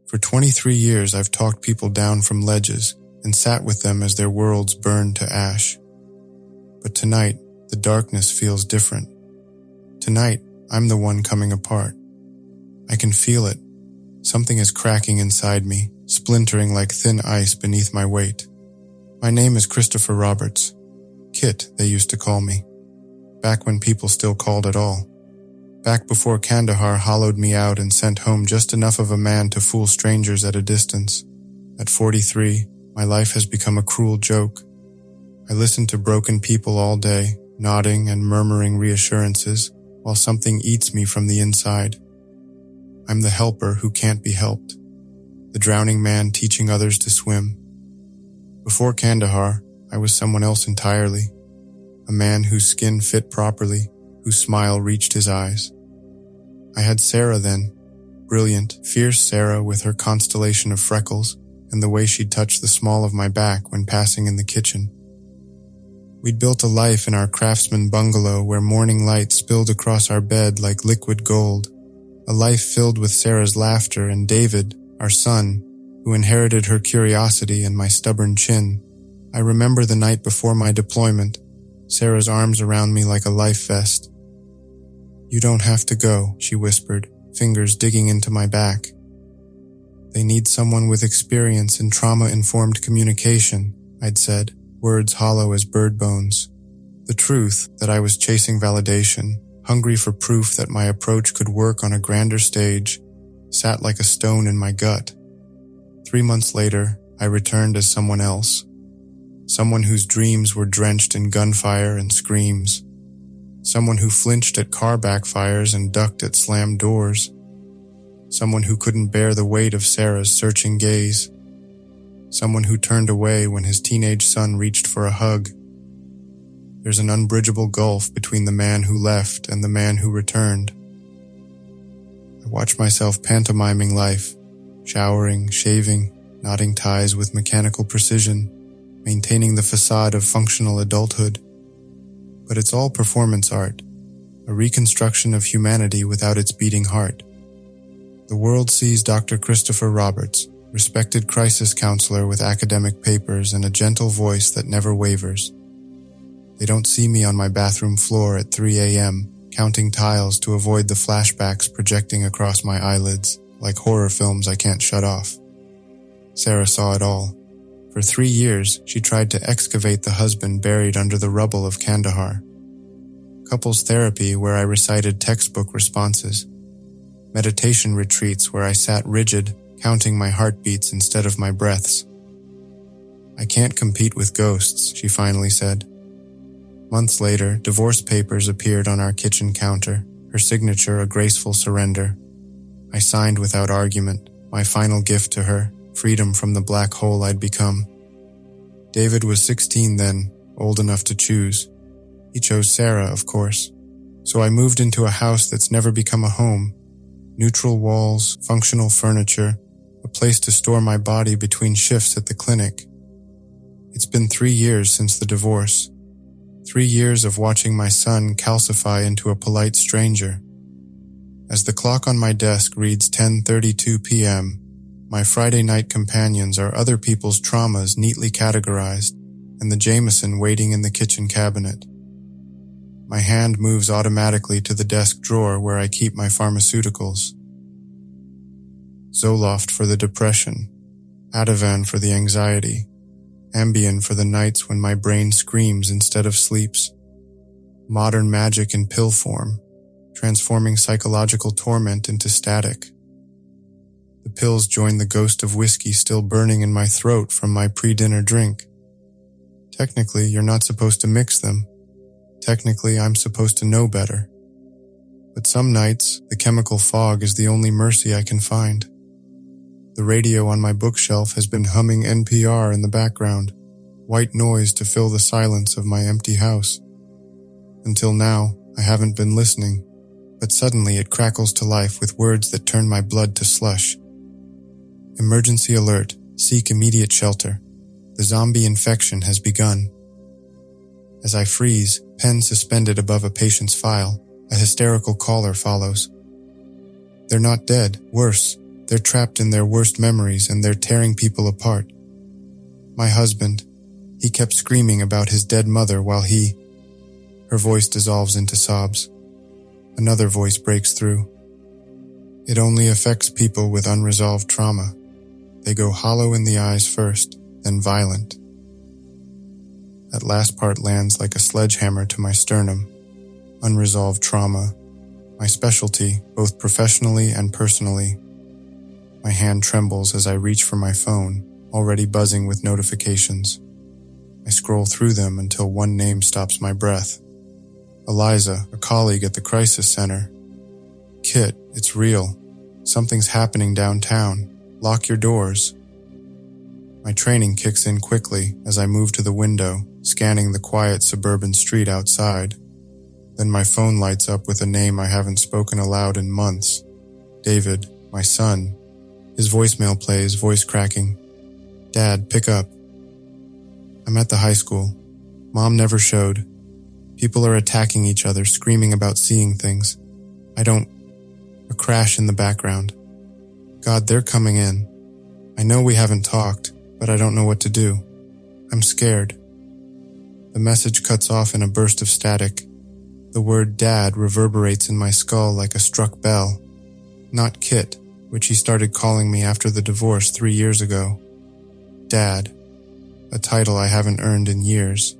For 23 years I've talked people down from ledges and sat with them as their worlds burned to ash. But tonight, the darkness feels different. Tonight, I'm the one coming apart. I can feel it. Something is cracking inside me, splintering like thin ice beneath my weight. My name is Christopher Roberts. Kit, they used to call me. Back when people still called at all. Back before Kandahar hollowed me out and sent home just enough of a man to fool strangers at a distance. At 43, my life has become a cruel joke. I listen to broken people all day, nodding and murmuring reassurances, while something eats me from the inside. I'm the helper who can't be helped, the drowning man teaching others to swim. Before Kandahar, I was someone else entirely, a man whose skin fit properly, whose smile reached his eyes. I had Sarah then, brilliant, fierce Sarah with her constellation of freckles and the way she'd touch the small of my back when passing in the kitchen. We'd built a life in our craftsman bungalow where morning light spilled across our bed like liquid gold, a life filled with Sarah's laughter and David, our son, who inherited her curiosity and my stubborn chin. I remember the night before my deployment, Sarah's arms around me like a life vest. "You don't have to go," she whispered, fingers digging into my back. "They need someone with experience in trauma-informed communication," I'd said, words hollow as bird bones. The truth that I was chasing validation, hungry for proof that my approach could work on a grander stage, sat like a stone in my gut. 3 months later, I returned as someone else. Someone whose dreams were drenched in gunfire and screams. Someone who flinched at car backfires and ducked at slammed doors. Someone who couldn't bear the weight of Sarah's searching gaze. Someone who turned away when his teenage son reached for a hug. There's an unbridgeable gulf between the man who left and the man who returned. I watch myself pantomiming life, showering, shaving, knotting ties with mechanical precision, maintaining the facade of functional adulthood. But it's all performance art, a reconstruction of humanity without its beating heart. The world sees Dr. Christopher Roberts, respected crisis counselor with academic papers and a gentle voice that never wavers. They don't see me on my bathroom floor at 3 a.m., counting tiles to avoid the flashbacks projecting across my eyelids, like horror films I can't shut off. Sarah saw it all. For 3 years, she tried to excavate the husband buried under the rubble of Kandahar. Couples therapy where I recited textbook responses. Meditation retreats where I sat rigid, counting my heartbeats instead of my breaths. "I can't compete with ghosts," she finally said. Months later, divorce papers appeared on our kitchen counter, her signature a graceful surrender. I signed without argument, my final gift to her, freedom from the black hole I'd become. David was 16 then, old enough to choose. He chose Sarah, of course. So I moved into a house that's never become a home. Neutral walls, functional furniture, a place to store my body between shifts at the clinic. It's been 3 years since the divorce. 3 years of watching my son calcify into a polite stranger. As the clock on my desk reads 10:32 p.m., my Friday night companions are other people's traumas neatly categorized, and the Jameson waiting in the kitchen cabinet. My hand moves automatically to the desk drawer where I keep my pharmaceuticals. Zoloft for the depression, Ativan for the anxiety, Ambien for the nights when my brain screams instead of sleeps. Modern magic in pill form, transforming psychological torment into static. The pills join the ghost of whiskey still burning in my throat from my pre-dinner drink. Technically, you're not supposed to mix them. Technically, I'm supposed to know better. But some nights, the chemical fog is the only mercy I can find. The radio on my bookshelf has been humming NPR in the background, white noise to fill the silence of my empty house. Until now, I haven't been listening, but suddenly it crackles to life with words that turn my blood to slush. Emergency alert, seek immediate shelter. The zombie infection has begun. As I freeze, pen suspended above a patient's file, a hysterical caller follows. They're not dead, worse. They're trapped in their worst memories and they're tearing people apart. My husband, he kept screaming about his dead mother while Her voice dissolves into sobs. Another voice breaks through. It only affects people with unresolved trauma. They go hollow in the eyes first, then violent. That last part lands like a sledgehammer to my sternum. Unresolved trauma, my specialty, both professionally and personally. My hand trembles as I reach for my phone, already buzzing with notifications. I scroll through them until one name stops my breath. Eliza, a colleague at the crisis center. Kit, it's real. Something's happening downtown. Lock your doors. My training kicks in quickly as I move to the window, scanning the quiet suburban street outside. Then my phone lights up with a name I haven't spoken aloud in months. David, my son. His voicemail plays, voice cracking. Dad, pick up. I'm at the high school. Mom never showed. People are attacking each other, screaming about seeing things. A crash in the background. God, they're coming in. I know we haven't talked, but I don't know what to do. I'm scared. The message cuts off in a burst of static. The word Dad reverberates in my skull like a struck bell. Not Kit, which he started calling me after the divorce 3 years ago. Dad, a title I haven't earned in years.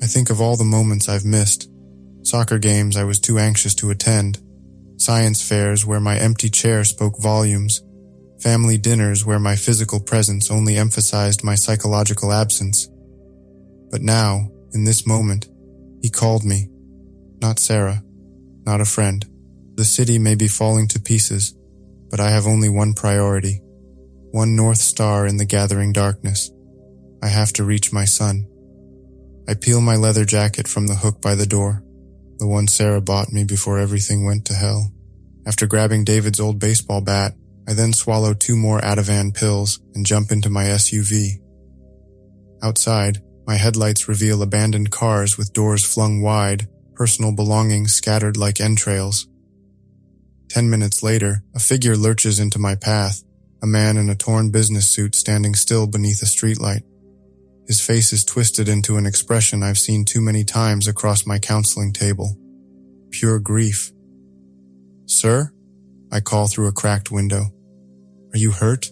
I think of all the moments I've missed. Soccer games I was too anxious to attend. Science fairs where my empty chair spoke volumes. Family dinners where my physical presence only emphasized my psychological absence. But now, in this moment, he called me. Not Sarah, not a friend. The city may be falling to pieces, but I have only one priority. One North Star in the gathering darkness. I have to reach my son. I peel my leather jacket from the hook by the door, the one Sarah bought me before everything went to hell. After grabbing David's old baseball bat, I then swallow 2 more Ativan pills and jump into my SUV. Outside, my headlights reveal abandoned cars with doors flung wide, personal belongings scattered like entrails. 10 minutes later, a figure lurches into my path, a man in a torn business suit standing still beneath a streetlight. His face is twisted into an expression I've seen too many times across my counseling table. Pure grief. Sir? I call through a cracked window. Are you hurt?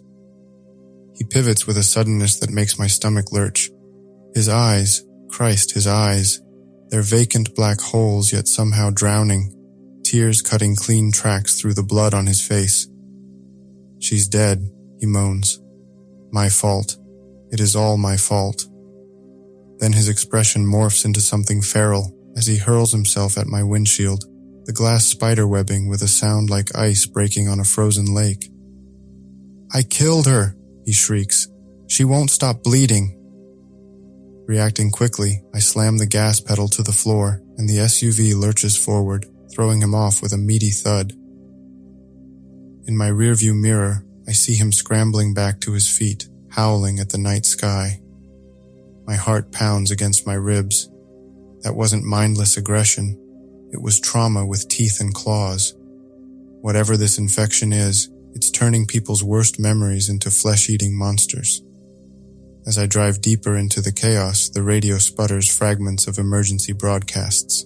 He pivots with a suddenness that makes my stomach lurch. His eyes, Christ, his eyes. They're vacant black holes yet somehow drowning, tears cutting clean tracks through the blood on his face. She's dead, he moans. My fault. It is all my fault. Then his expression morphs into something feral as he hurls himself at my windshield, the glass spiderwebbing with a sound like ice breaking on a frozen lake. I killed her, he shrieks. She won't stop bleeding. Reacting quickly, I slam the gas pedal to the floor and the SUV lurches forward, throwing him off with a meaty thud. In my rearview mirror, I see him scrambling back to his feet, howling at the night sky. My heart pounds against my ribs. That wasn't mindless aggression. It was trauma with teeth and claws. Whatever this infection is, it's turning people's worst memories into flesh-eating monsters. As I drive deeper into the chaos, the radio sputters fragments of emergency broadcasts.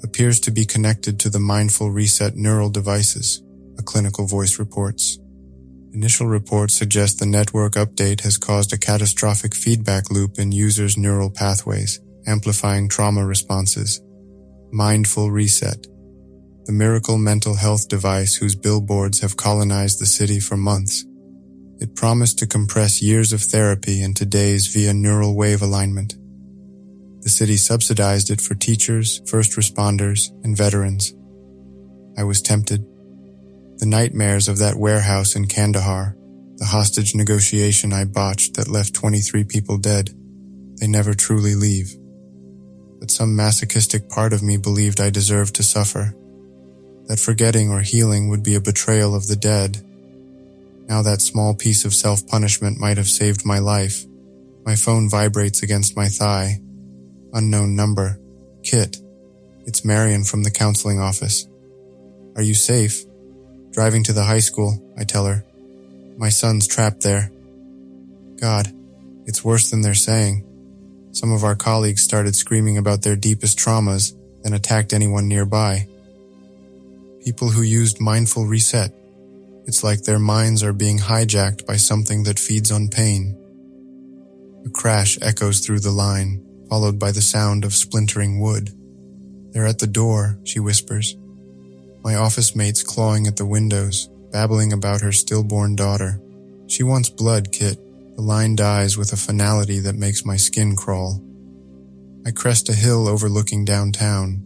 Appears to be connected to the mindful reset neural devices, a clinical voice reports. Initial reports suggest the network update has caused a catastrophic feedback loop in users' neural pathways, amplifying trauma responses. Mindful reset. The miracle mental health device whose billboards have colonized the city for months. It promised to compress years of therapy into days via neural wave alignment. The city subsidized it for teachers, first responders, and veterans. I was tempted. The nightmares of that warehouse in Kandahar, the hostage negotiation I botched that left 23 people dead, they never truly leave. But some masochistic part of me believed I deserved to suffer, that forgetting or healing would be a betrayal of the dead. Now that small piece of self-punishment might have saved my life. My phone vibrates against my thigh. Unknown number. Kit. It's Marion from the counseling office. Are you safe? Driving to the high school, I tell her. My son's trapped there. God, it's worse than they're saying. Some of our colleagues started screaming about their deepest traumas, then attacked anyone nearby. People who used mindful reset. It's like their minds are being hijacked by something that feeds on pain. A crash echoes through the line, followed by the sound of splintering wood. They're at the door, she whispers. My office mate's clawing at the windows, babbling about her stillborn daughter. She wants blood, Kit. The line dies with a finality that makes my skin crawl. I crest a hill overlooking downtown.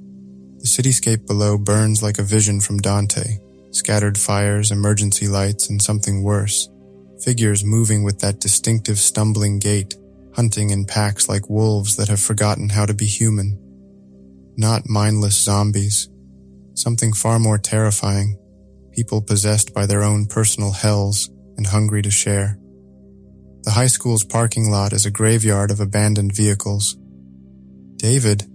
The cityscape below burns like a vision from Dante. Scattered fires, emergency lights, and something worse. Figures moving with that distinctive stumbling gait, hunting in packs like wolves that have forgotten how to be human. Not mindless zombies. Something far more terrifying. People possessed by their own personal hells and hungry to share. The high school's parking lot is a graveyard of abandoned vehicles. David,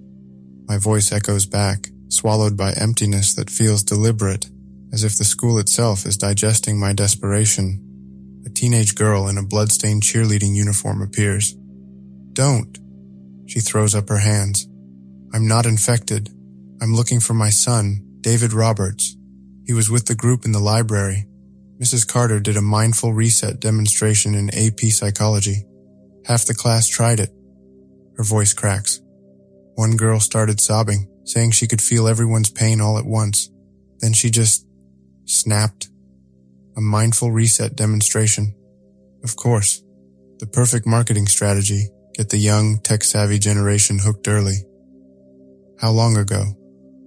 my voice echoes back, swallowed by emptiness that feels deliberate, as if the school itself is digesting my desperation. A teenage girl in a bloodstained cheerleading uniform appears. Don't. She throws up her hands. I'm not infected. I'm looking for my son, David Roberts. He was with the group in the library. Mrs. Carter did a mindful reset demonstration in AP Psychology. Half the class tried it. Her voice cracks. One girl started sobbing, saying she could feel everyone's pain all at once. Then she just snapped. A mindful reset demonstration. Of course. The perfect marketing strategy. Get the young, tech-savvy generation hooked early. How long ago?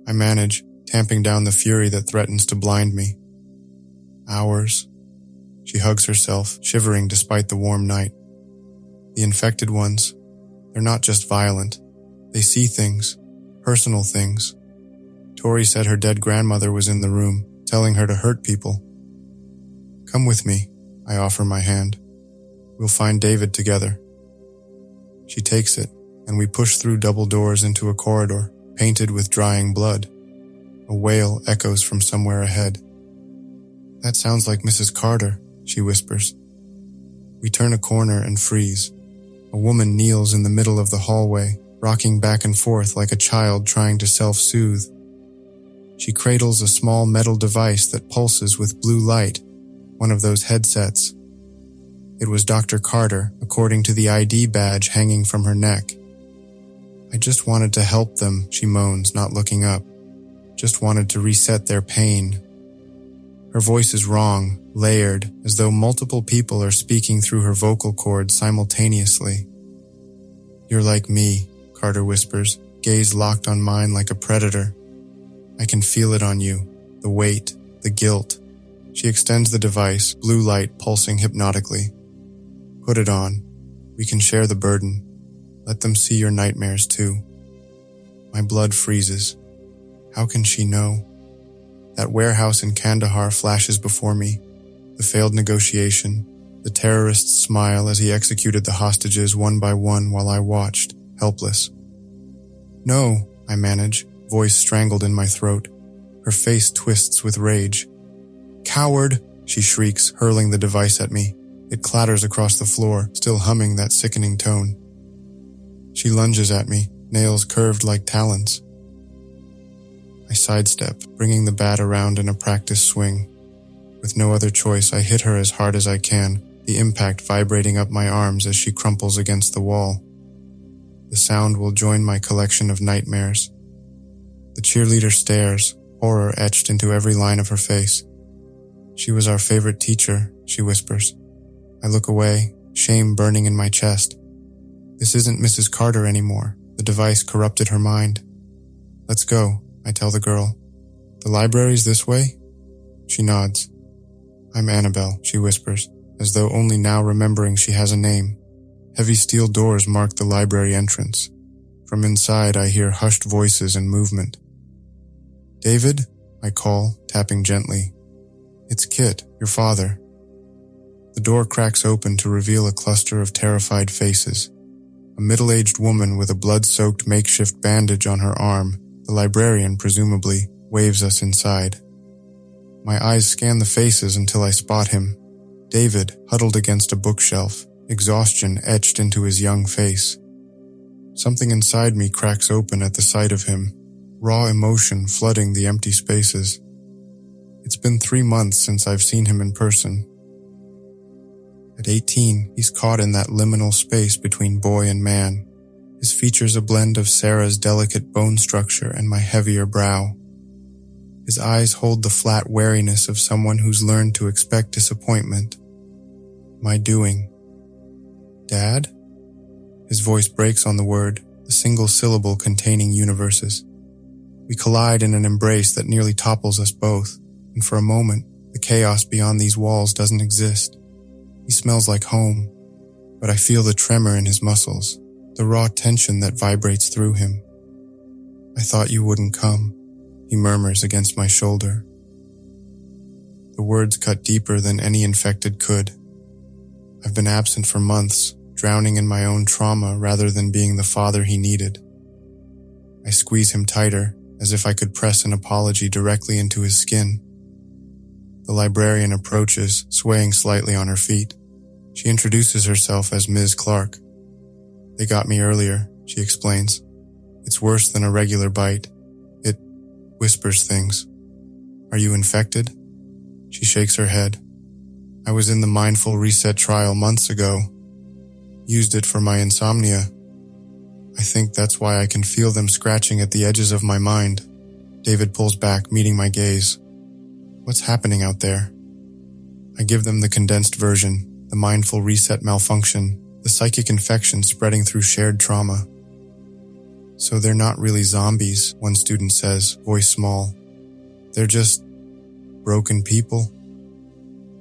I manage, tamping down the fury that threatens to blind me. Hours. She hugs herself, shivering despite the warm night. The infected ones, they're not just violent. They see things, personal things. Tori said her dead grandmother was in the room, telling her to hurt people. Come with me, I offer my hand. We'll find David together. She takes it, and we push through double doors into a corridor, painted with drying blood. A wail echoes from somewhere ahead. That sounds like Mrs. Carter, she whispers. We turn a corner and freeze. A woman kneels in the middle of the hallway, rocking back and forth like a child trying to self-soothe. She cradles a small metal device that pulses with blue light, one of those headsets. It was Dr. Carter, according to the ID badge hanging from her neck. I just wanted to help them, she moans, not looking up. Just wanted to reset their pain. Her voice is wrong, layered, as though multiple people are speaking through her vocal cords simultaneously. You're like me, Carter whispers, gaze locked on mine like a predator. I can feel it on you, the weight, the guilt. She extends the device, blue light pulsing hypnotically. Put it on. We can share the burden. Let them see your nightmares too. My blood freezes. How can she know? That warehouse in Kandahar flashes before me. The failed negotiation, the terrorist's smile as he executed the hostages one by one while I watched, helpless. No, I manage, voice strangled in my throat. Her face twists with rage. Coward, she shrieks, hurling the device at me. It clatters across the floor, still humming that sickening tone. She lunges at me, nails curved like talons. I sidestep, bringing the bat around in a practice swing. With no other choice, I hit her as hard as I can, the impact vibrating up my arms as she crumples against the wall. The sound will join my collection of nightmares. The cheerleader stares, horror etched into every line of her face. She was our favorite teacher, she whispers. I look away, shame burning in my chest. This isn't Mrs. Carter anymore. The device corrupted her mind. Let's go, I tell the girl. The library's this way? She nods. I'm Annabelle, she whispers, as though only now remembering she has a name. Heavy steel doors mark the library entrance. From inside I hear hushed voices and movement. David? I call, tapping gently. It's Kit, your father. The door cracks open to reveal a cluster of terrified faces. A middle-aged woman with a blood-soaked makeshift bandage on her arm, the librarian presumably, waves us inside. My eyes scan the faces until I spot him. David, huddled against a bookshelf, exhaustion etched into his young face. Something inside me cracks open at the sight of him, raw emotion flooding the empty spaces. It's been 3 months since I've seen him in person. At 18, he's caught in that liminal space between boy and man, his features a blend of Sarah's delicate bone structure and my heavier brow. His eyes hold the flat wariness of someone who's learned to expect disappointment. My doing. Dad? His voice breaks on the word, the single syllable containing universes. We collide in an embrace that nearly topples us both, and for a moment, the chaos beyond these walls doesn't exist. He smells like home, but I feel the tremor in his muscles, the raw tension that vibrates through him. I thought you wouldn't come, he murmurs against my shoulder. The words cut deeper than any infected could. I've been absent for months, drowning in my own trauma rather than being the father he needed. I squeeze him tighter, as if I could press an apology directly into his skin. The librarian approaches, swaying slightly on her feet. She introduces herself as Ms. Clark. They got me earlier, she explains. It's worse than a regular bite. It whispers things. Are you infected? She shakes her head. I was in the mindful reset trial months ago. Used it for my insomnia. I think that's why I can feel them scratching at the edges of my mind. David pulls back, meeting my gaze. What's happening out there? I give them the condensed version, the mindful reset malfunction, the psychic infection spreading through shared trauma. So they're not really zombies, one student says, voice small. They're just broken people.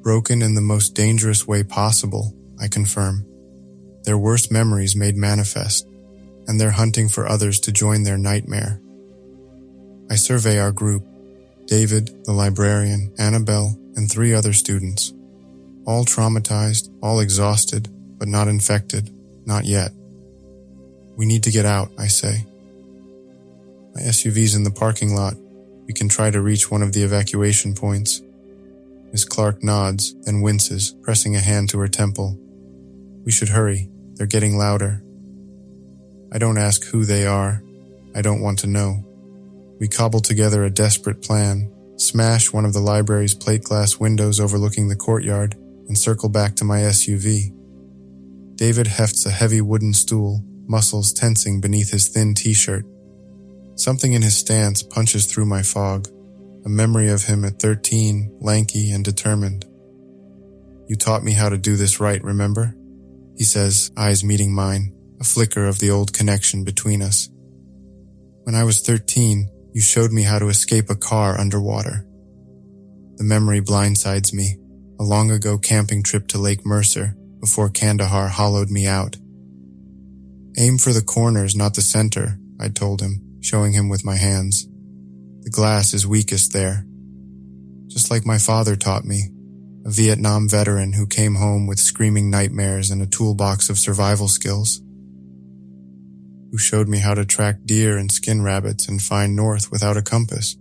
Broken in the most dangerous way possible, I confirm. Their worst memories made manifest, and they're hunting for others to join their nightmare. I survey our group, David, the librarian, Annabelle, and 3 other students. All traumatized, all exhausted, but not infected, not yet. We need to get out, I say. My SUV's in the parking lot. We can try to reach one of the evacuation points. Miss Clark nods, then winces, pressing a hand to her temple. We should hurry. They're getting louder. I don't ask who they are. I don't want to know. We cobble together a desperate plan, smash one of the library's plate glass windows overlooking the courtyard, and circle back to my SUV. David hefts a heavy wooden stool, muscles tensing beneath his thin t-shirt. Something in his stance punches through my fog, a memory of him at 13, lanky and determined. You taught me how to do this right, remember? He says, eyes meeting mine, a flicker of the old connection between us. When I was 13, you showed me how to escape a car underwater. The memory blindsides me, a long ago camping trip to Lake Mercer before Kandahar hollowed me out. Aim for the corners, not the center, I told him, showing him with my hands. The glass is weakest there. Just like my father taught me, a Vietnam veteran who came home with screaming nightmares and a toolbox of survival skills. Who showed me how to track deer and skin rabbits and find north without a compass,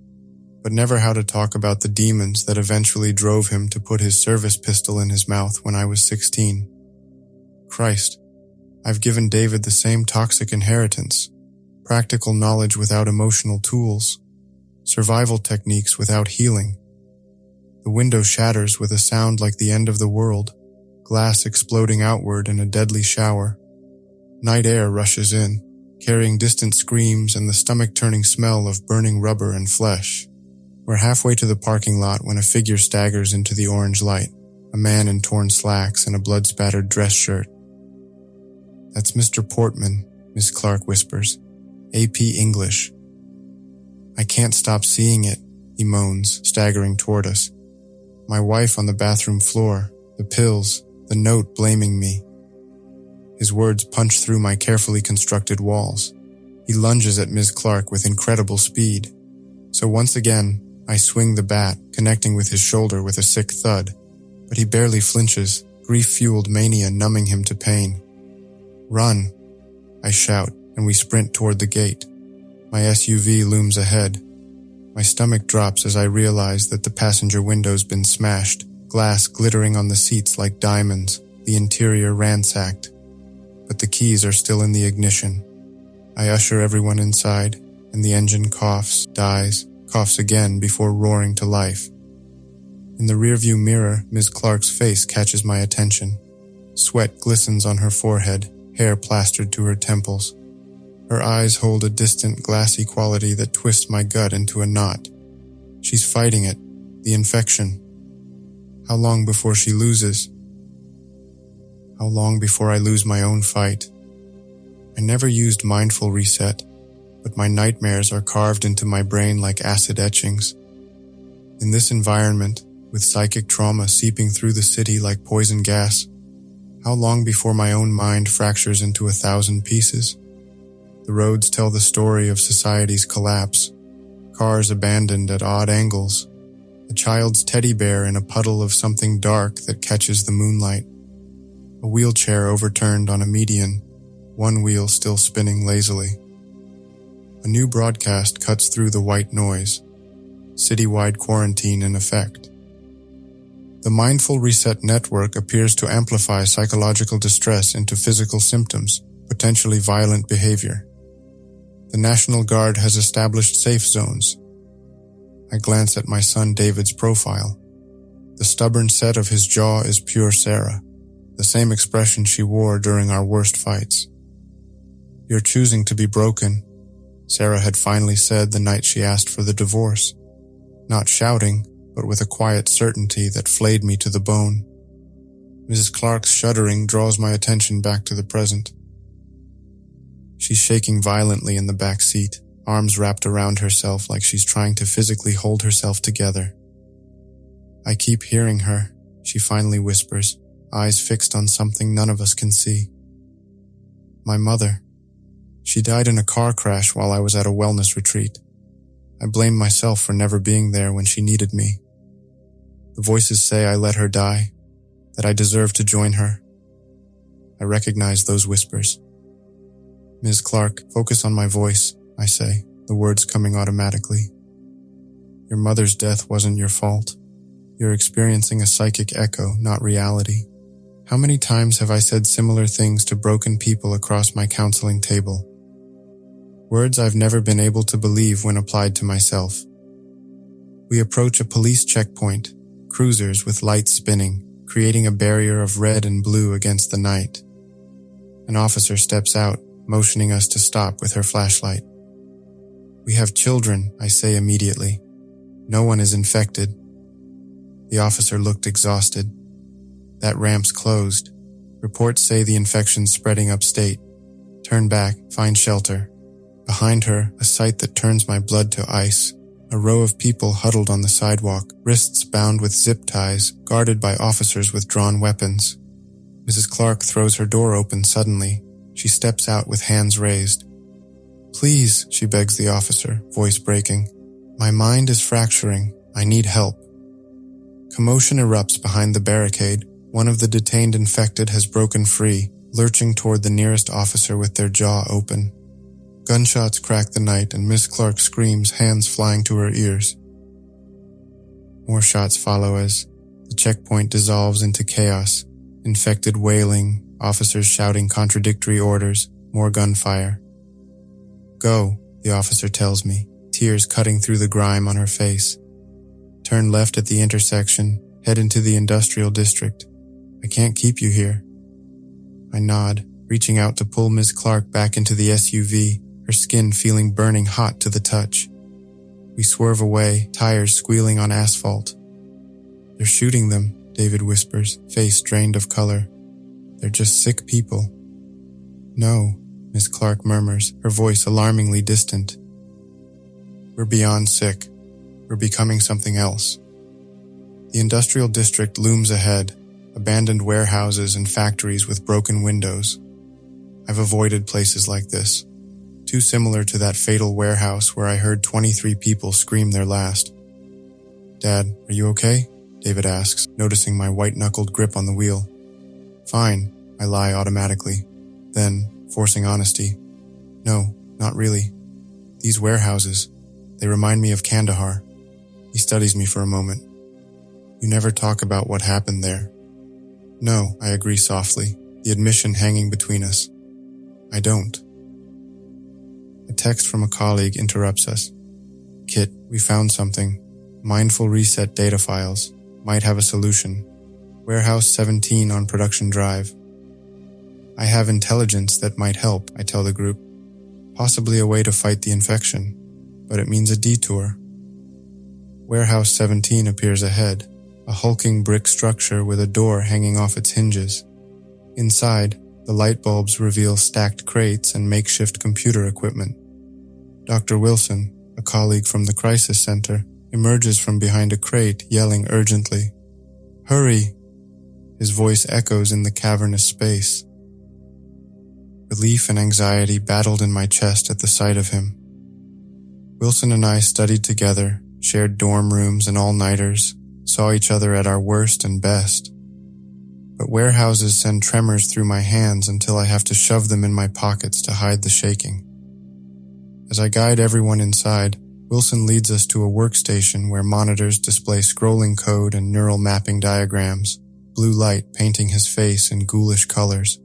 but never how to talk about the demons that eventually drove him to put his service pistol in his mouth when I was 16. Christ, I've given David the same toxic inheritance, practical knowledge without emotional tools, survival techniques without healing. The window shatters with a sound like the end of the world, glass exploding outward in a deadly shower. Night air rushes in, carrying distant screams and the stomach-turning smell of burning rubber and flesh. We're halfway to the parking lot when a figure staggers into the orange light, a man in torn slacks and a blood-spattered dress shirt. That's Mr. Portman, Miss Clark whispers. AP English. I can't stop seeing it, he moans, staggering toward us. My wife on the bathroom floor, the pills, the note blaming me. His words punch through my carefully constructed walls. He lunges at Ms. Clark with incredible speed. So once again, I swing the bat, connecting with his shoulder with a sick thud. But he barely flinches, grief-fueled mania numbing him to pain. Run, I shout, and we sprint toward the gate. My SUV looms ahead. My stomach drops as I realize that the passenger window's been smashed, glass glittering on the seats like diamonds, the interior ransacked. But the keys are still in the ignition. I usher everyone inside, and the engine coughs, dies, coughs again before roaring to life. In the rearview mirror, Ms. Clark's face catches my attention. Sweat glistens on her forehead, hair plastered to her temples. Her eyes hold a distant, glassy quality that twists my gut into a knot. She's fighting it, the infection. How long before she loses? How long before I lose my own fight? I never used mindful reset, but my nightmares are carved into my brain like acid etchings. In this environment, with psychic trauma seeping through the city like poison gas, how long before my own mind fractures into 1,000 pieces? The roads tell the story of society's collapse, cars abandoned at odd angles, a child's teddy bear in a puddle of something dark that catches the moonlight, a wheelchair overturned on a median, one wheel still spinning lazily. A new broadcast cuts through the white noise, citywide quarantine in effect. The Mindful Reset Network appears to amplify psychological distress into physical symptoms, potentially violent behavior. The National Guard has established safe zones. I glance at my son David's profile. The stubborn set of his jaw is pure Sarah, the same expression she wore during our worst fights. "You're choosing to be broken," Sarah had finally said the night she asked for the divorce. Not shouting, but with a quiet certainty that flayed me to the bone. Mrs. Clark's shuddering draws my attention back to the present. She's shaking violently in the back seat, arms wrapped around herself like she's trying to physically hold herself together. "I keep hearing her," she finally whispers, eyes fixed on something none of us can see. "My mother. She died in a car crash while I was at a wellness retreat. I blame myself for never being there when she needed me. The voices say I let her die, that I deserve to join her." I recognize those whispers. "Ms. Clark, focus on my voice," I say, the words coming automatically. "Your mother's death wasn't your fault. You're experiencing a psychic echo, not reality. How many times have I said similar things to broken people across my counseling table? Words I've never been able to believe when applied to myself. We approach a police checkpoint, cruisers with lights spinning, creating a barrier of red and blue against the night. An officer steps out, motioning us to stop with her flashlight. "We have children," I say immediately. "No one is infected." The officer looked exhausted. "That ramp's closed. Reports say the infection's spreading upstate. Turn back, find shelter." Behind her, a sight that turns my blood to ice. A row of people huddled on the sidewalk, wrists bound with zip ties, guarded by officers with drawn weapons. Mrs. Clark throws her door open suddenly. She steps out with hands raised. "Please," she begs the officer, voice breaking. "My mind is fracturing. I need help." Commotion erupts behind the barricade. One of the detained infected has broken free, lurching toward the nearest officer with their jaw open. Gunshots crack the night and Miss Clark screams, hands flying to her ears. More shots follow as the checkpoint dissolves into chaos, infected wailing, officers shouting contradictory orders, more gunfire. "Go," the officer tells me, tears cutting through the grime on her face. "Turn left at the intersection, head into the industrial district. I can't keep you here." I nod, reaching out to pull Ms. Clark back into the SUV, her skin feeling burning hot to the touch. We swerve away, tires squealing on asphalt. "They're shooting them," David whispers, face drained of color. "They're just sick people." "No," Miss Clark murmurs, her voice alarmingly distant. "We're beyond sick. We're becoming something else." The industrial district looms ahead, abandoned warehouses and factories with broken windows. I've avoided places like this, too similar to that fatal warehouse where I heard 23 people scream their last. "Dad, are you okay?" David asks, noticing my white-knuckled grip on the wheel. "Fine," I lie automatically. Then, forcing honesty, "No, not really. These warehouses, They remind me of Kandahar. He studies me for a moment. You never talk about what happened there. No, I agree softly, the admission hanging between us. I don't. A text from a colleague interrupts us. Kit, we found something. Mindful reset data files. Might have a solution. Warehouse 17 on production drive. I have intelligence that might help, I tell the group. Possibly a way to fight the infection, but it means a detour. Warehouse 17 appears ahead, a hulking brick structure with a door hanging off its hinges. Inside, the light bulbs reveal stacked crates and makeshift computer equipment. Dr. Wilson, a colleague from the crisis center, emerges from behind a crate, yelling urgently. Hurry! His voice echoes in the cavernous space. Relief and anxiety battled in my chest at the sight of him. Wilson and I studied together, shared dorm rooms and all-nighters, saw each other at our worst and best. But warehouses send tremors through my hands until I have to shove them in my pockets to hide the shaking. As I guide everyone inside, Wilson leads us to a workstation where monitors display scrolling code and neural mapping diagrams, blue light painting his face in ghoulish colors.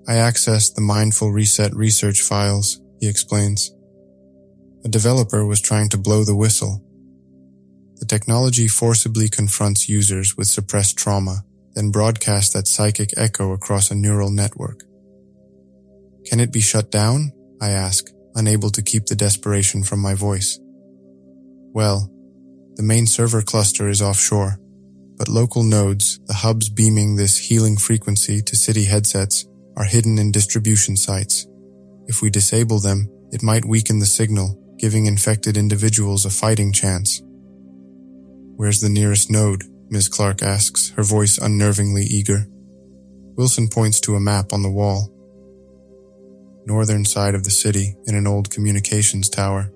I accessed the Mindful Reset research files, he explains. A developer was trying to blow the whistle. The technology forcibly confronts users with suppressed trauma, then broadcasts that psychic echo across a neural network. Can it be shut down? I ask, unable to keep the desperation from my voice. Well, the main server cluster is offshore, but local nodes, the hubs beaming this healing frequency to city headsets, are hidden in distribution sites. If we disable them, it might weaken the signal, giving infected individuals a fighting chance. Where's the nearest node? Ms. Clark asks, her voice unnervingly eager. Wilson points to a map on the wall. Northern side of the city, in an old communications tower.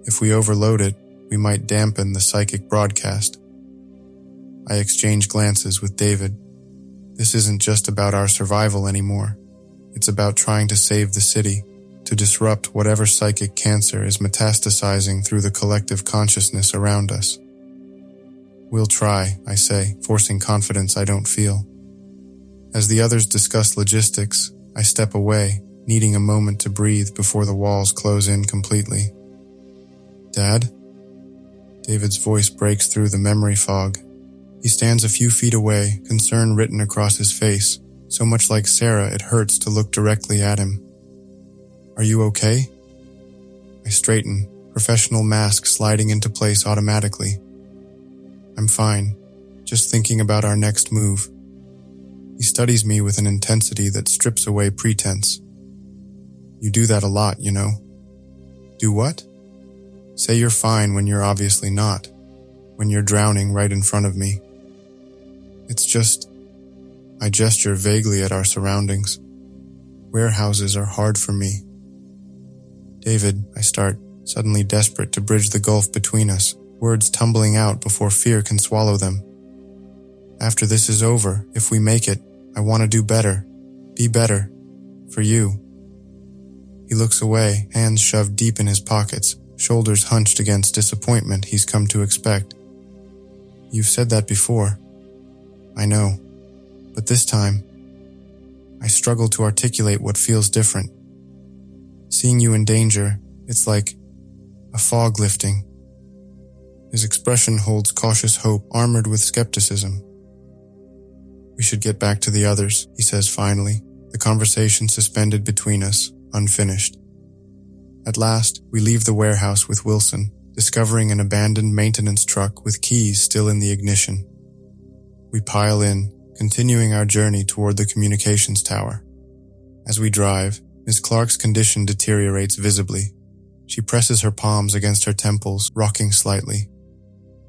If we overload it, we might dampen the psychic broadcast. I exchange glances with David. This isn't just about our survival anymore. It's about trying to save the city, to disrupt whatever psychic cancer is metastasizing through the collective consciousness around us. We'll try, I say, forcing confidence I don't feel. As the others discuss logistics, I step away, needing a moment to breathe before the walls close in completely. Dad? David's voice breaks through the memory fog. He stands a few feet away, concern written across his face, so much like Sarah it hurts to look directly at him. Are you okay? I straighten, professional mask sliding into place automatically. I'm fine, just thinking about our next move. He studies me with an intensity that strips away pretense. You do that a lot, you know. Do what? Say you're fine when you're obviously not, when you're drowning right in front of me. It's just, I gesture vaguely at our surroundings. Warehouses are hard for me. David, I start, suddenly desperate to bridge the gulf between us, words tumbling out before fear can swallow them. After this is over, if we make it, I want to do better. Be better. For you. He looks away, hands shoved deep in his pockets, shoulders hunched against disappointment he's come to expect. You've said that before. I know. But this time, I struggle to articulate what feels different. Seeing you in danger, it's like a fog lifting. His expression holds cautious hope armored with skepticism. We should get back to the others, he says finally, the conversation suspended between us, unfinished. At last, we leave the warehouse with Wilson, discovering an abandoned maintenance truck with keys still in the ignition. We pile in, continuing our journey toward the communications tower. As we drive, Ms. Clark's condition deteriorates visibly. She presses her palms against her temples, rocking slightly.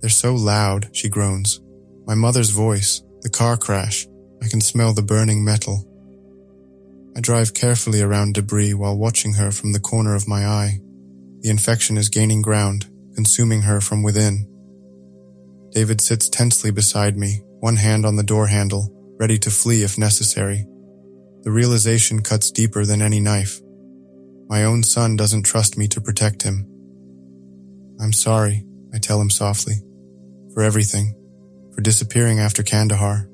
They're so loud, she groans. My mother's voice, the car crash, I can smell the burning metal. I drive carefully around debris while watching her from the corner of my eye. The infection is gaining ground, consuming her from within. David sits tensely beside me, one hand on the door handle, ready to flee if necessary. The realization cuts deeper than any knife. My own son doesn't trust me to protect him. I'm sorry, I tell him softly. For everything. For disappearing after Kandahar.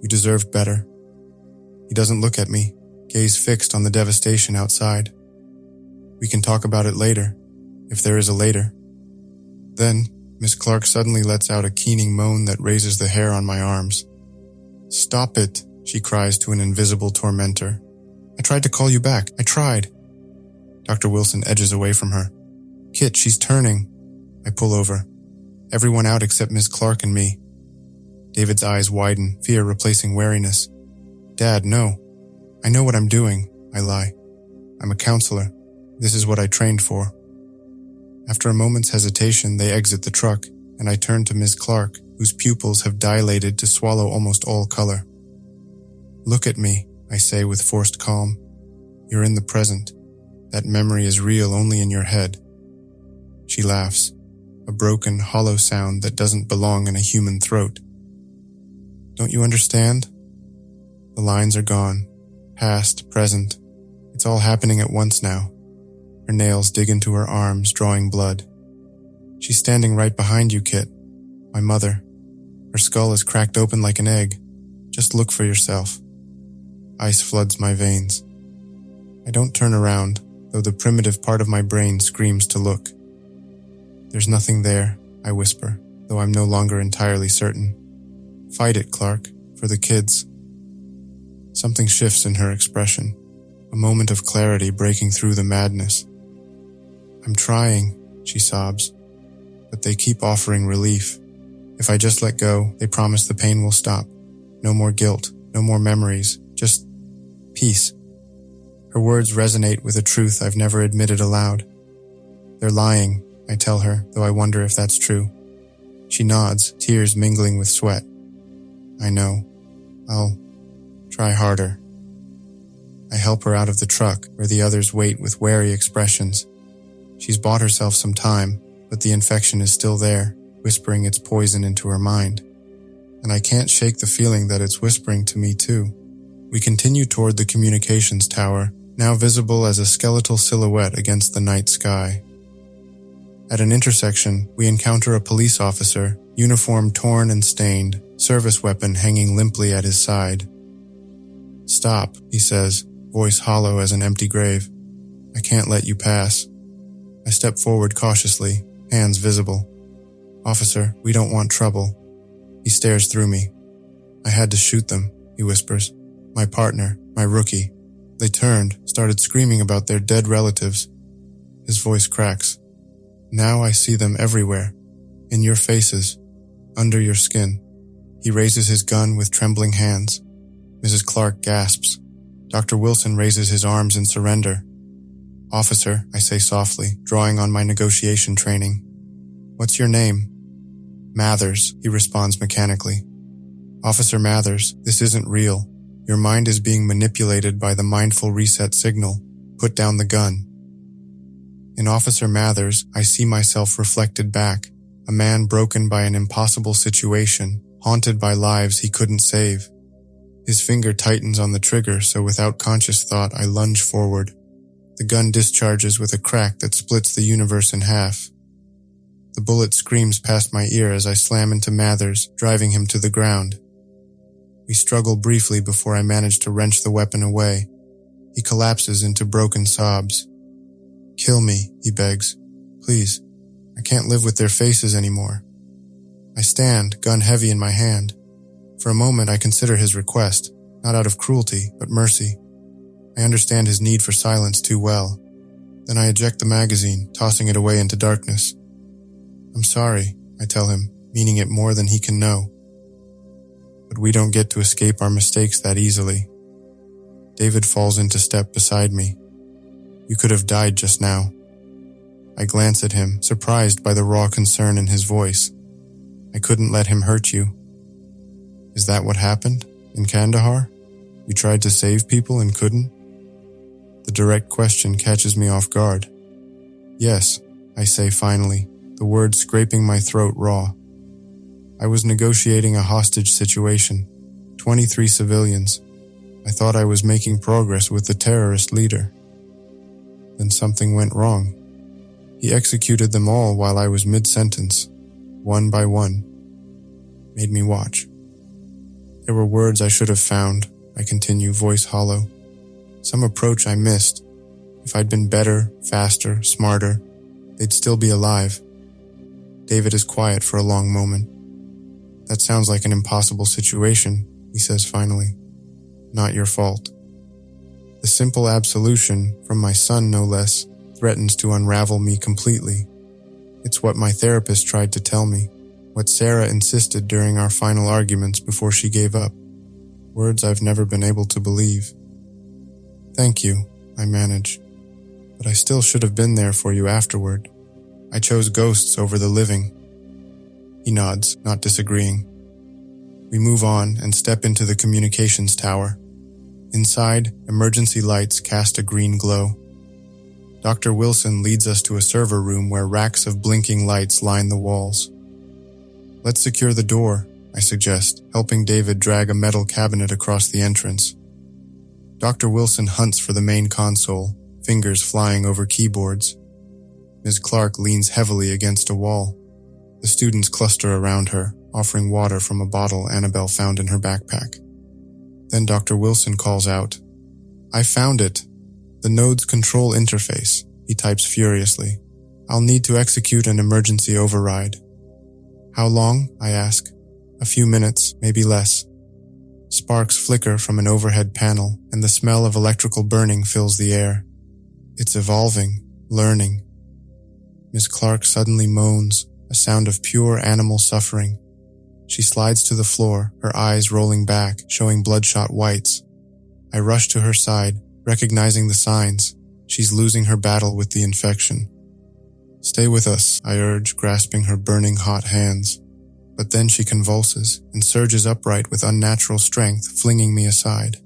You deserved better. He doesn't look at me, gaze fixed on the devastation outside. We can talk about it later, if there is a later. Then, Miss Clark suddenly lets out a keening moan that raises the hair on my arms. Stop it, she cries to an invisible tormentor. I tried to call you back. I tried. Dr. Wilson edges away from her. Kit, she's turning. I pull over. Everyone out except Miss Clark and me. David's eyes widen, fear replacing wariness. Dad, no. I know what I'm doing, I lie. I'm a counselor. This is what I trained for. After a moment's hesitation, they exit the truck, and I turn to Miss Clark, whose pupils have dilated to swallow almost all color. Look at me, I say with forced calm. You're in the present. That memory is real only in your head. She laughs, a broken, hollow sound that doesn't belong in a human throat. Don't you understand? The lines are gone. Past, present. It's all happening at once now. Her nails dig into her arms, drawing blood. She's standing right behind you, Kit. My mother. Her skull is cracked open like an egg. Just look for yourself. Ice floods my veins. I don't turn around, though the primitive part of my brain screams to look. There's nothing there, I whisper, though I'm no longer entirely certain. Fight it, Clark, for the kids. Something shifts in her expression, a moment of clarity breaking through the madness. I'm trying, she sobs, but they keep offering relief. If I just let go, they promise the pain will stop. No more guilt, no more memories, just peace. Her words resonate with a truth I've never admitted aloud. They're lying, I tell her, though I wonder if that's true. She nods, tears mingling with sweat. I know. I'll try harder. I help her out of the truck, where the others wait with wary expressions. She's bought herself some time, but the infection is still there, whispering its poison into her mind. And I can't shake the feeling that it's whispering to me too. We continue toward the communications tower, now visible as a skeletal silhouette against the night sky. At an intersection, we encounter a police officer, uniform torn and stained, service weapon hanging limply at his side. Stop, he says, voice hollow as an empty grave. I can't let you pass. I step forward cautiously, hands visible. Officer, we don't want trouble. He stares through me. I had to shoot them, he whispers. My partner, my rookie. They turned, started screaming about their dead relatives. His voice cracks. Now I see them everywhere. In your faces. Under your skin. He raises his gun with trembling hands. Mrs. Clark gasps. Dr. Wilson raises his arms in surrender. Officer, I say softly, drawing on my negotiation training. What's your name? Mathers, he responds mechanically. Officer Mathers, this isn't real. Your mind is being manipulated by the mindful reset signal. Put down the gun. In Officer Mathers, I see myself reflected back, a man broken by an impossible situation, haunted by lives he couldn't save. His finger tightens on the trigger, so without conscious thought, I lunge forward. The gun discharges with a crack that splits the universe in half. The bullet screams past my ear as I slam into Mathers, driving him to the ground. We struggle briefly before I manage to wrench the weapon away. He collapses into broken sobs. Kill me, he begs. Please. I can't live with their faces anymore. I stand, gun heavy in my hand. For a moment I consider his request, not out of cruelty, but mercy. I understand his need for silence too well. Then I eject the magazine, tossing it away into darkness. I'm sorry, I tell him, meaning it more than he can know. But we don't get to escape our mistakes that easily. David falls into step beside me. You could have died just now. I glance at him, surprised by the raw concern in his voice. I couldn't let him hurt you. Is that what happened? In Kandahar? You tried to save people and couldn't? The direct question catches me off guard. Yes, I say finally, the words scraping my throat raw. I was negotiating a hostage situation. 23 civilians. I thought I was making progress with the terrorist leader. Then something went wrong. He executed them all while I was mid-sentence, one by one. Made me watch. There were words I should have found, I continue, voice hollow. Some approach I missed. If I'd been better, faster, smarter, they'd still be alive. David is quiet for a long moment. That sounds like an impossible situation, he says finally. Not your fault. The simple absolution, from my son no less, threatens to unravel me completely. It's what my therapist tried to tell me, what Sarah insisted during our final arguments before she gave up. Words I've never been able to believe. Thank you, I manage. But I still should have been there for you afterward. I chose ghosts over the living. He nods, not disagreeing. We move on and step into the communications tower. Inside, emergency lights cast a green glow. Dr. Wilson leads us to a server room where racks of blinking lights line the walls. Let's secure the door, I suggest, helping David drag a metal cabinet across the entrance. Dr. Wilson hunts for the main console, fingers flying over keyboards. Ms. Clark leans heavily against a wall. The students cluster around her, offering water from a bottle Annabelle found in her backpack. Then Dr. Wilson calls out, I found it. The node's control interface, he types furiously. I'll need to execute an emergency override. How long? I ask. A few minutes, maybe less. Sparks flicker from an overhead panel, and the smell of electrical burning fills the air. It's evolving, learning. Miss Clark suddenly moans, a sound of pure animal suffering. She slides to the floor, her eyes rolling back, showing bloodshot whites. I rush to her side, recognizing the signs. She's losing her battle with the infection. Stay with us, I urge, grasping her burning hot hands. But then she convulses and surges upright with unnatural strength, flinging me aside.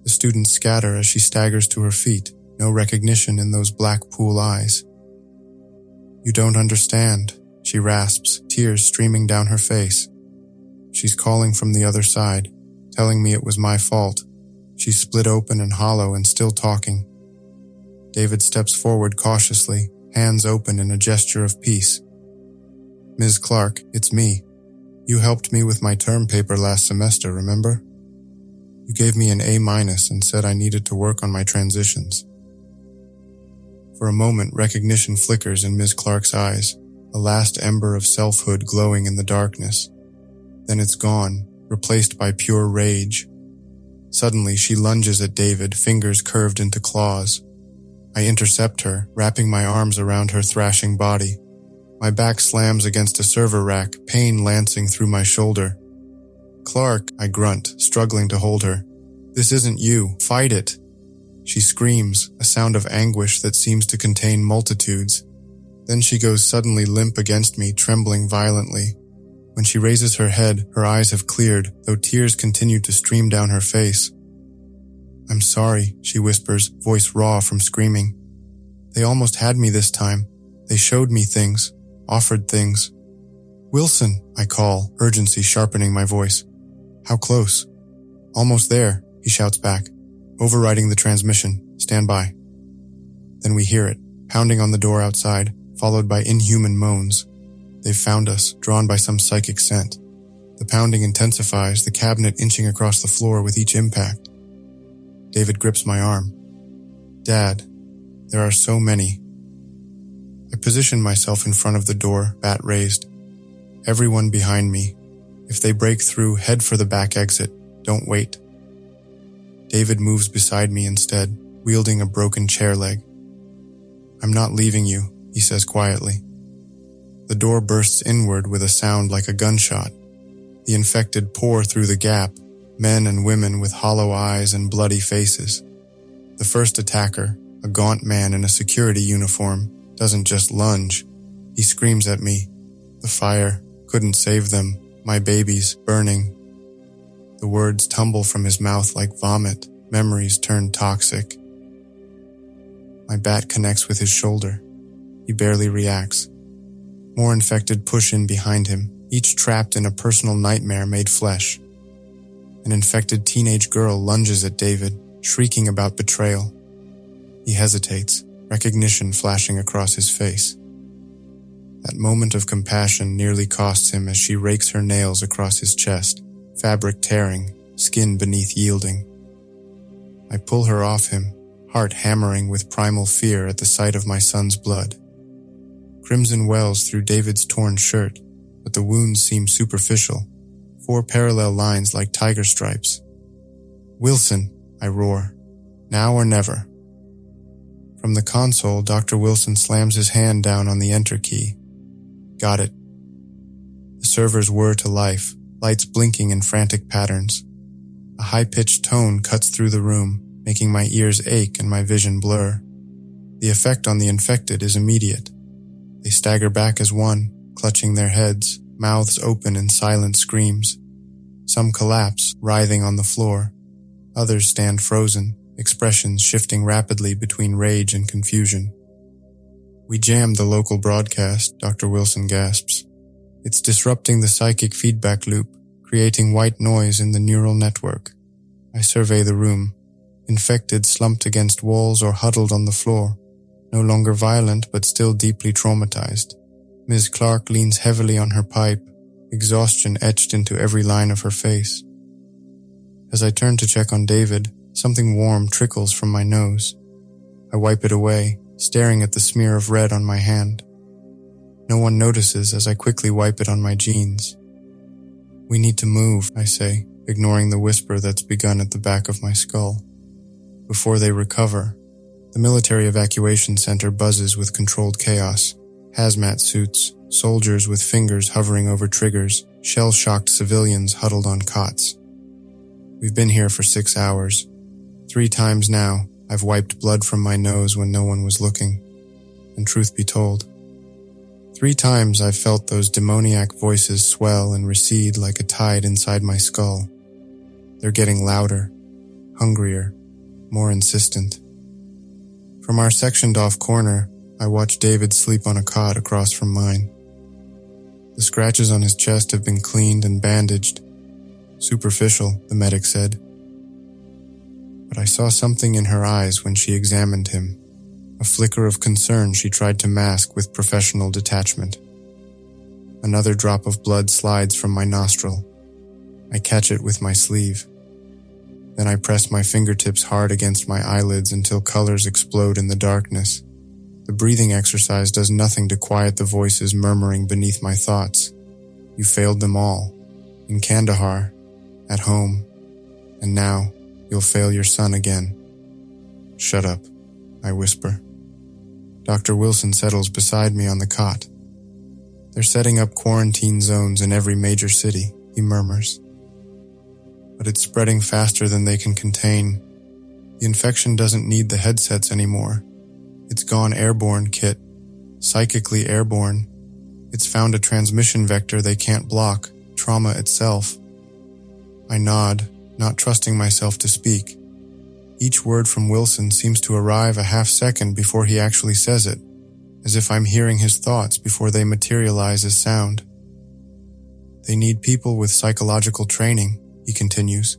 The students scatter as she staggers to her feet, no recognition in those black pool eyes. You don't understand, she rasps, tears streaming down her face. She's calling from the other side, telling me it was my fault. She's split open and hollow and still talking. David steps forward cautiously, hands open in a gesture of peace. Ms. Clark, it's me. You helped me with my term paper last semester, remember? You gave me an A- and said I needed to work on my transitions. For a moment, recognition flickers in Ms. Clark's eyes, a last ember of selfhood glowing in the darkness. Then it's gone, replaced by pure rage. Suddenly, she lunges at David, fingers curved into claws. I intercept her, wrapping my arms around her thrashing body. My back slams against a server rack, pain lancing through my shoulder. Clark, I grunt, struggling to hold her. This isn't you. Fight it. She screams, a sound of anguish that seems to contain multitudes. Then she goes suddenly limp against me, trembling violently. When she raises her head, her eyes have cleared, though tears continue to stream down her face. I'm sorry, she whispers, voice raw from screaming. They almost had me this time. They showed me things, offered things. Wilson, I call, urgency sharpening my voice. How close? Almost there, he shouts back. Overriding the transmission. Stand by. Then we hear it, pounding on the door outside, followed by inhuman moans. They've found us, drawn by some psychic scent. The pounding intensifies, the cabinet inching across the floor with each impact. David grips my arm. Dad, there are so many. I position myself in front of the door, bat raised. Everyone behind me. If they break through, head for the back exit. Don't wait. David moves beside me instead, wielding a broken chair leg. I'm not leaving you, he says quietly. The door bursts inward with a sound like a gunshot. The infected pour through the gap, men and women with hollow eyes and bloody faces. The first attacker, a gaunt man in a security uniform, doesn't just lunge. He screams at me. The fire couldn't save them. My babies burning. The words tumble from his mouth like vomit. Memories turn toxic. My bat connects with his shoulder. He barely reacts. More infected push in behind him, each trapped in a personal nightmare made flesh. An infected teenage girl lunges at David, shrieking about betrayal. He hesitates, recognition flashing across his face. That moment of compassion nearly costs him as she rakes her nails across his chest, fabric tearing, skin beneath yielding. I pull her off him, heart hammering with primal fear at the sight of my son's blood. Crimson wells through David's torn shirt, but the wounds seem superficial, 4 parallel lines like tiger stripes. "Wilson," I roar, "now or never." From the console, Dr. Wilson slams his hand down on the enter key. Got it. The servers whir to life, lights blinking in frantic patterns. A high-pitched tone cuts through the room, making my ears ache and my vision blur. The effect on the infected is immediate. They stagger back as one, clutching their heads, mouths open in silent screams. Some collapse, writhing on the floor. Others stand frozen, expressions shifting rapidly between rage and confusion. "We jammed the local broadcast," Dr. Wilson gasps. "It's disrupting the psychic feedback loop, creating white noise in the neural network." I survey the room. Infected slumped against walls or huddled on the floor, no longer violent but still deeply traumatized. Ms. Clark leans heavily on her pipe, exhaustion etched into every line of her face. As I turn to check on David, something warm trickles from my nose. I wipe it away, staring at the smear of red on my hand. No one notices as I quickly wipe it on my jeans. "We need to move," I say, ignoring the whisper that's begun at the back of my skull. Before they recover, the military evacuation center buzzes with controlled chaos. Hazmat suits, soldiers with fingers hovering over triggers, shell-shocked civilians huddled on cots. We've been here for 6 hours. 3 times now, I've wiped blood from my nose when no one was looking. And truth be told, 3 times I've felt those demoniac voices swell and recede like a tide inside my skull. They're getting louder, hungrier, more insistent. From our sectioned-off corner, I watch David sleep on a cot across from mine. The scratches on his chest have been cleaned and bandaged. Superficial, the medic said. But I saw something in her eyes when she examined him, a flicker of concern she tried to mask with professional detachment. Another drop of blood slides from my nostril. I catch it with my sleeve. Then I press my fingertips hard against my eyelids until colors explode in the darkness. The breathing exercise does nothing to quiet the voices murmuring beneath my thoughts. You failed them all. In Kandahar, at home, and now you'll fail your son again. Shut up, I whisper. Dr. Wilson settles beside me on the cot. They're setting up quarantine zones in every major city, he murmurs. But it's spreading faster than they can contain. The infection doesn't need the headsets anymore. It's gone airborne, Kit. Psychically airborne. It's found a transmission vector they can't block, trauma itself. I nod, not trusting myself to speak. Each word from Wilson seems to arrive a half-second before he actually says it, as if I'm hearing his thoughts before they materialize as sound. They need people with psychological training, he continues.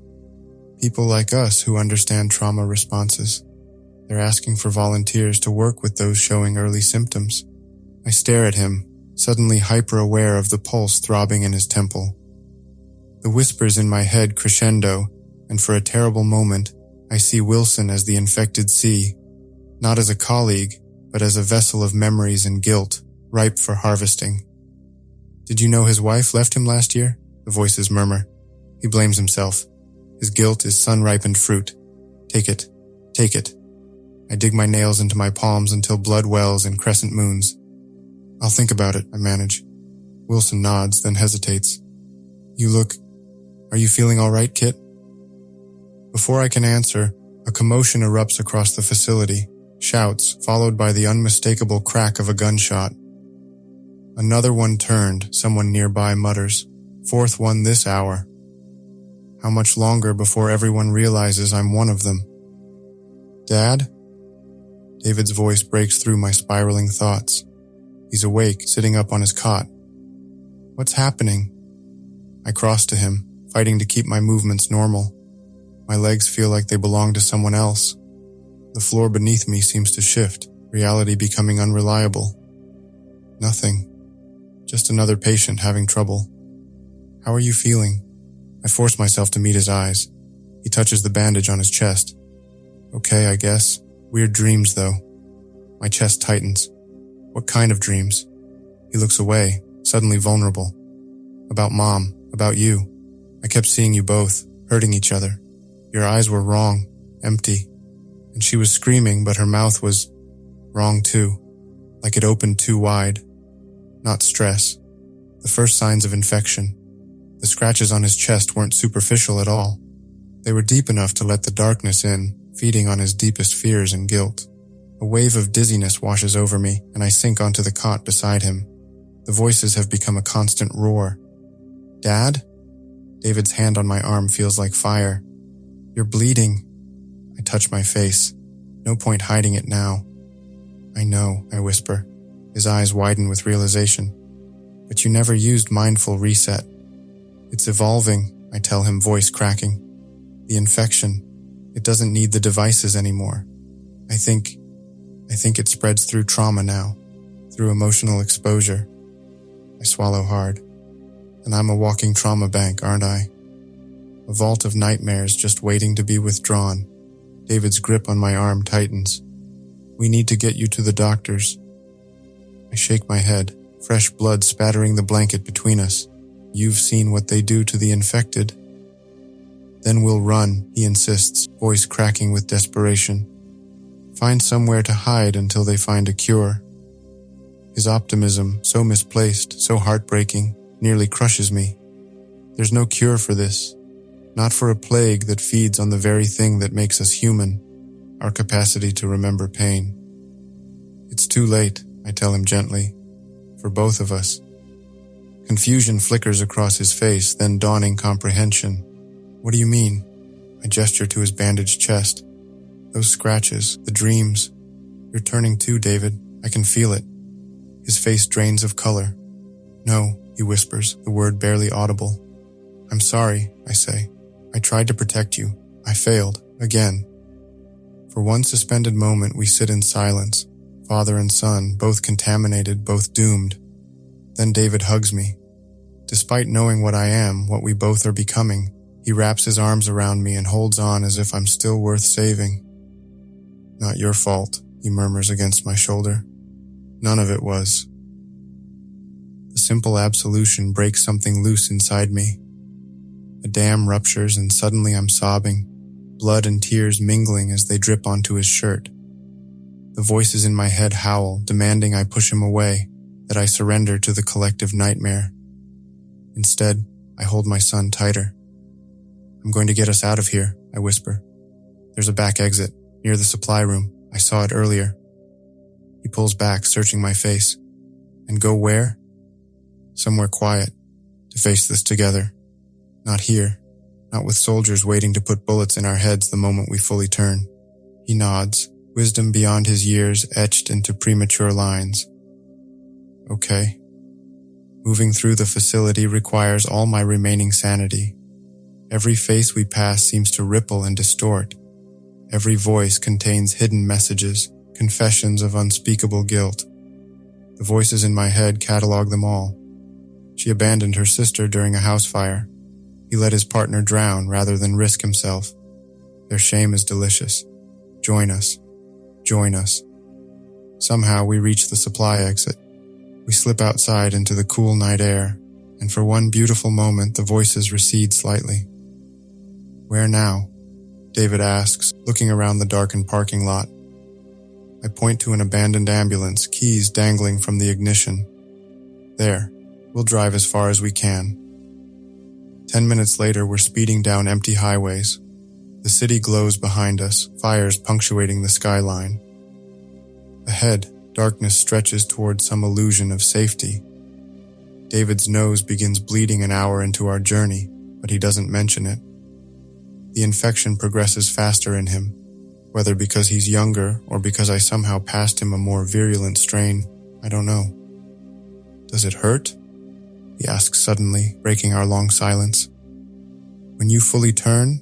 People like us who understand trauma responses. They're asking for volunteers to work with those showing early symptoms. I stare at him, suddenly hyper-aware of the pulse throbbing in his temple. The whispers in my head crescendo, and for a terrible moment, I see Wilson as the infected sea, not as a colleague, but as a vessel of memories and guilt, ripe for harvesting. Did you know his wife left him last year? The voices murmur. He blames himself. His guilt is sun-ripened fruit. Take it. Take it. I dig my nails into my palms until blood wells in crescent moons. I'll think about it, I manage. Wilson nods, then hesitates. Are you feeling all right, Kit? Before I can answer, a commotion erupts across the facility, shouts followed by the unmistakable crack of a gunshot. Another one turned, someone nearby mutters. 4th one this hour. How much longer before everyone realizes I'm one of them? Dad? David's voice breaks through my spiraling thoughts. He's awake, sitting up on his cot. What's happening? I cross to him, fighting to keep my movements normal. My legs feel like they belong to someone else. The floor beneath me seems to shift, reality becoming unreliable. Nothing. Just another patient having trouble. How are you feeling? I force myself to meet his eyes. He touches the bandage on his chest. Okay, I guess. Weird dreams, though. My chest tightens. What kind of dreams? He looks away, suddenly vulnerable. About Mom, about you. I kept seeing you both, hurting each other. Your eyes were wrong, empty. And she was screaming, but her mouth was wrong too, like it opened too wide. Not stress. The first signs of infection. The scratches on his chest weren't superficial at all. They were deep enough to let the darkness in, feeding on his deepest fears and guilt. A wave of dizziness washes over me, and I sink onto the cot beside him. The voices have become a constant roar. Dad? David's hand on my arm feels like fire. You're bleeding. I touch my face. No point hiding it now. I know, I whisper. His eyes widen with realization. But you never used mindful reset. It's evolving, I tell him, voice cracking. The infection, it doesn't need the devices anymore. I think it spreads through trauma now, through emotional exposure. I swallow hard. And I'm a walking trauma bank, aren't I? A vault of nightmares just waiting to be withdrawn. David's grip on my arm tightens. We need to get you to the doctors. I shake my head, fresh blood spattering the blanket between us. You've seen what they do to the infected. Then we'll run, he insists, voice cracking with desperation. Find somewhere to hide until they find a cure. His optimism, so misplaced, so heartbreaking, nearly crushes me. There's no cure for this. Not for a plague that feeds on the very thing that makes us human, our capacity to remember pain. It's too late, I tell him gently, for both of us. Confusion flickers across his face, then dawning comprehension. What do you mean? I gesture to his bandaged chest. Those scratches, the dreams. You're turning too, David. I can feel it. His face drains of color. No, he whispers, the word barely audible. I'm sorry, I say. I tried to protect you. I failed, again. For one suspended moment, we sit in silence, father and son, both contaminated, both doomed. Then David hugs me. Despite knowing what I am, what we both are becoming, he wraps his arms around me and holds on as if I'm still worth saving. Not your fault, he murmurs against my shoulder. None of it was. The simple absolution breaks something loose inside me. A dam ruptures and suddenly I'm sobbing, blood and tears mingling as they drip onto his shirt. The voices in my head howl, demanding I push him away, that I surrender to the collective nightmare. Instead, I hold my son tighter. I'm going to get us out of here, I whisper. There's a back exit, near the supply room. I saw it earlier. He pulls back, searching my face. And go where? Somewhere quiet, to face this together. Not here, not with soldiers waiting to put bullets in our heads the moment we fully turn. He nods, wisdom beyond his years etched into premature lines. Okay. Moving through the facility requires all my remaining sanity. Every face we pass seems to ripple and distort. Every voice contains hidden messages, confessions of unspeakable guilt. The voices in my head catalog them all. She abandoned her sister during a house fire. He let his partner drown rather than risk himself. Their shame is delicious. Join us. Join us. Somehow we reach the supply exit. We slip outside into the cool night air, and for one beautiful moment the voices recede slightly. Where now? David asks, looking around the darkened parking lot. I point to an abandoned ambulance, keys dangling from the ignition. There, we'll drive as far as we can. 10 minutes later, we're speeding down empty highways. The city glows behind us, fires punctuating the skyline. Ahead, darkness stretches toward some illusion of safety. David's nose begins bleeding an hour into our journey, but he doesn't mention it. The infection progresses faster in him, whether because he's younger or because I somehow passed him a more virulent strain, I don't know. Does it hurt? He asks suddenly, breaking our long silence. When you fully turn?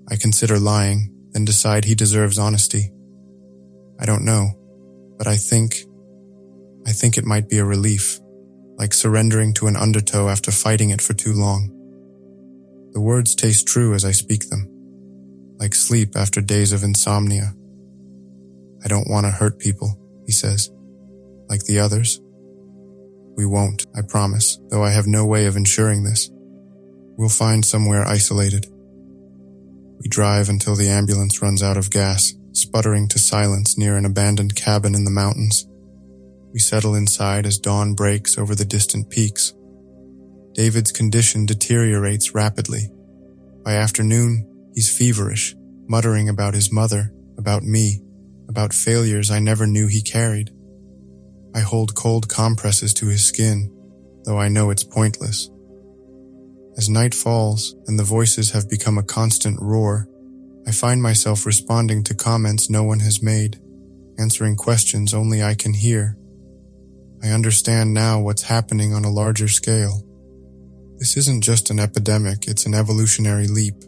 I consider lying, then decide he deserves honesty. I don't know. but I think it might be a relief, like surrendering to an undertow after fighting it for too long. The words taste true as I speak them, like sleep after days of insomnia. I don't want to hurt people, he says, like the others. We won't, I promise, though I have no way of ensuring this. We'll find somewhere isolated. We drive until the ambulance runs out of gas, sputtering to silence near an abandoned cabin in the mountains. We settle inside as dawn breaks over the distant peaks. David's condition deteriorates rapidly. By afternoon, he's feverish, muttering about his mother, about me, about failures I never knew he carried. I hold cold compresses to his skin, though I know it's pointless. As night falls and the voices have become a constant roar, I find myself responding to comments no one has made, answering questions only I can hear. I understand now what's happening on a larger scale. This isn't just an epidemic, it's an evolutionary leap.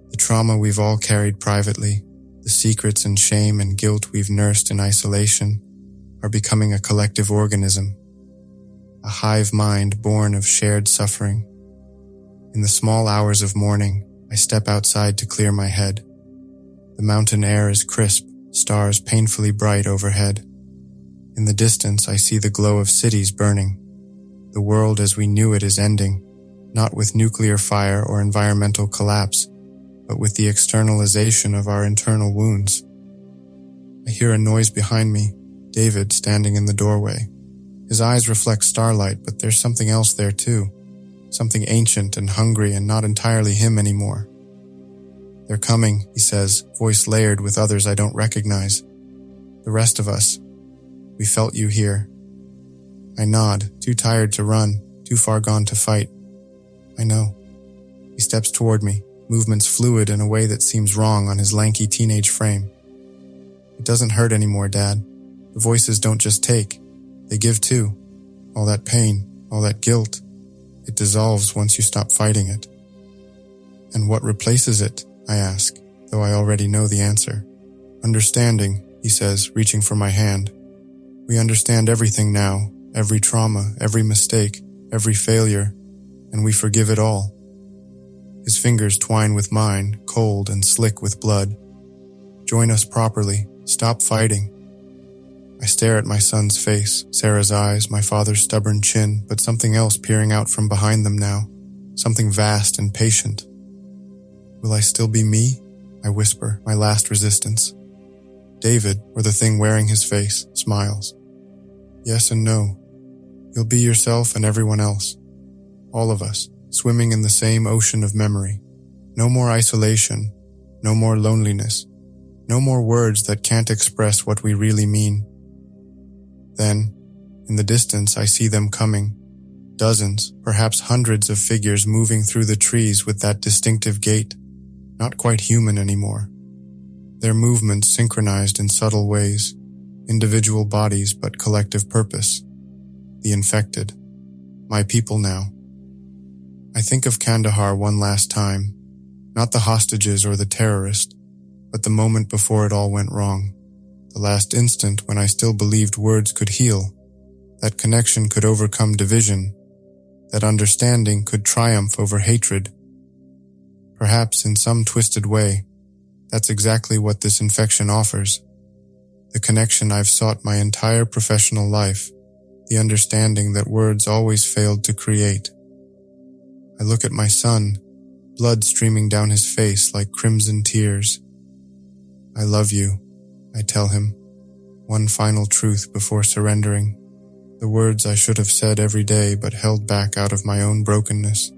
The trauma we've all carried privately, the secrets and shame and guilt we've nursed in isolation, are becoming a collective organism, a hive mind born of shared suffering. In the small hours of morning, I step outside to clear my head. The mountain air is crisp, stars painfully bright overhead. In the distance, I see the glow of cities burning. The world as we knew it is ending, not with nuclear fire or environmental collapse, but with the externalization of our internal wounds. I hear a noise behind me, David standing in the doorway. His eyes reflect starlight, but there's something else there too. Something ancient and hungry and not entirely him anymore. They're coming, he says, voice layered with others I don't recognize. The rest of us. We felt you here. I nod, too tired to run, too far gone to fight. I know. He steps toward me, movements fluid in a way that seems wrong on his lanky teenage frame. It doesn't hurt anymore, Dad. The voices don't just take. They give too. All that pain, all that guilt. It dissolves once you stop fighting it. And what replaces it? I ask, though I already know the answer. Understanding, he says, reaching for my hand. We understand everything now, every trauma, every mistake, every failure, and we forgive it all. His fingers twine with mine, cold and slick with blood. Join us properly. Stop fighting. I stare at my son's face, Sarah's eyes, my father's stubborn chin, but something else peering out from behind them now. Something vast and patient. Will I still be me? I whisper, my last resistance. David, or the thing wearing his face, smiles. Yes and no. You'll be yourself and everyone else. All of us, swimming in the same ocean of memory. No more isolation. No more loneliness. No more words that can't express what we really mean. Then, in the distance, I see them coming. Dozens, perhaps hundreds of figures moving through the trees with that distinctive gait. Not quite human anymore. Their movements synchronized in subtle ways. Individual bodies, but collective purpose. The infected. My people now. I think of Kandahar one last time. Not the hostages or the terrorist, but the moment before it all went wrong. The last instant when I still believed words could heal, that connection could overcome division, that understanding could triumph over hatred. Perhaps in some twisted way, that's exactly what this infection offers. The connection I've sought my entire professional life, the understanding that words always failed to create. I look at my son, blood streaming down his face like crimson tears. I love you, I tell him, one final truth before surrendering, the words I should have said every day but held back out of my own brokenness.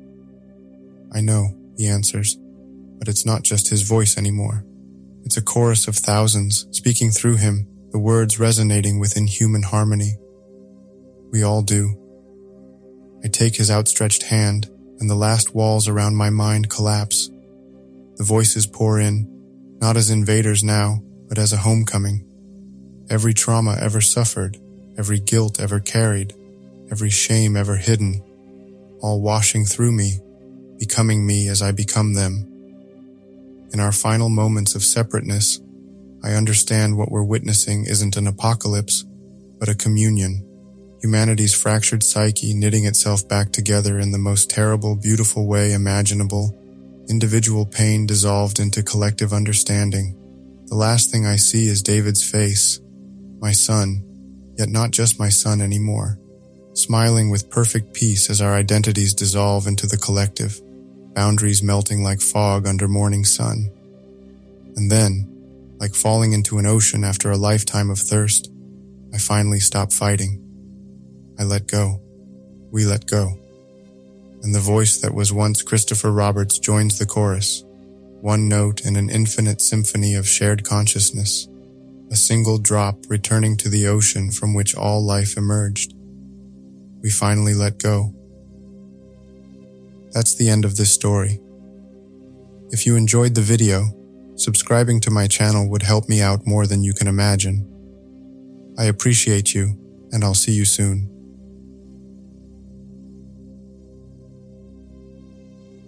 I know, he answers, but it's not just his voice anymore. It's a chorus of thousands speaking through him, the words resonating within human harmony. We all do. I take his outstretched hand, and the last walls around my mind collapse. The voices pour in, not as invaders now, but as a homecoming. Every trauma ever suffered, every guilt ever carried, every shame ever hidden, all washing through me, becoming me as I become them. In our final moments of separateness, I understand what we're witnessing isn't an apocalypse, but a communion. Humanity's fractured psyche knitting itself back together in the most terrible, beautiful way imaginable. Individual pain dissolved into collective understanding. The last thing I see is David's face, my son, yet not just my son anymore, smiling with perfect peace as our identities dissolve into the collective, boundaries melting like fog under morning sun. And then, like falling into an ocean after a lifetime of thirst, I finally stop fighting. I let go. We let go. And the voice that was once Christopher Roberts joins the chorus, one note in an infinite symphony of shared consciousness, a single drop returning to the ocean from which all life emerged. We finally let go. That's the end of this story. If you enjoyed the video, subscribing to my channel would help me out more than you can imagine. I appreciate you, and I'll see you soon.